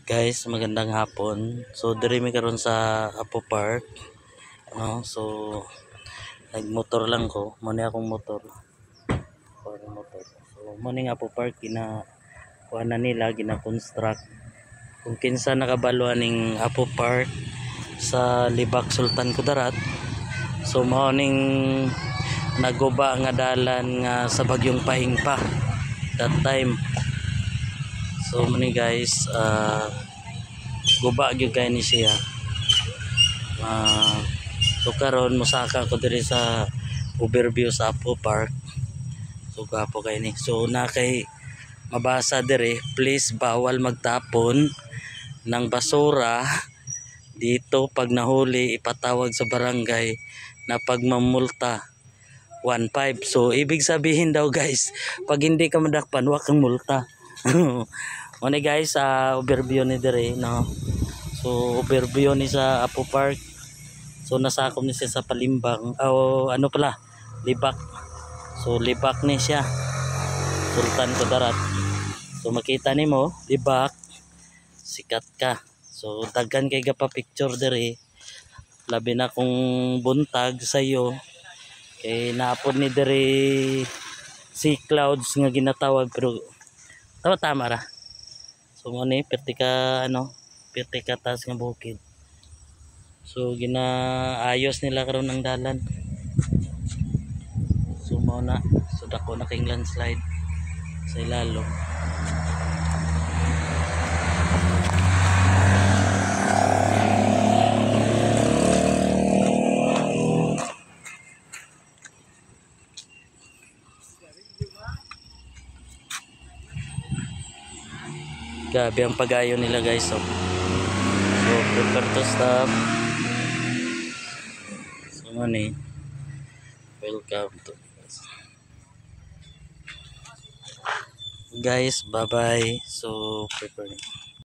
Guys, magandang hapon. So diri mi karon sa Apo Park. So nagmotor lang ko, mo ni akong motor. So mo ni Apo Park kuha na nila gina-construct. Kung kinsa nakabalo ning Apo Park sa Libak Sultan Kudarat. So mao ning naguba nga dalan nga sa bagyong Pahingpa that time. So mani guys, guba gyud kay ni siya. So karon musaka ko diri sa overview sa Apo Park. So gapo kay ni. So na kay mabasa diri, please bawal magtapon ng basura dito. Pag nahuli ipatawag sa barangay na pagmamulta 1.5. So ibig sabihin daw guys, pag hindi ka madakpan, wa kang multa. Muna guys, overview ni dire, no. So overview ni sa Apo Park. So nasakom ni siya sa Palimbang ano pala, Libak. So Libak ni siya, Sultan Kudarat. So makita nimo Libak, sikat ka. So daghan kay pa picture dire, labi na kung buntag sayo kay naapod ni dire sea clouds nga ginatawag, pero tama ra. So mo ni perti ka taas nga bukid. So ginaayos nila karon ng dalan. So mao na, so dako na kay landslide sa ilalom. Grabe ang pag-ayo nila guys. So prepare to stop. So money, welcome to guys, bye bye. So prepare.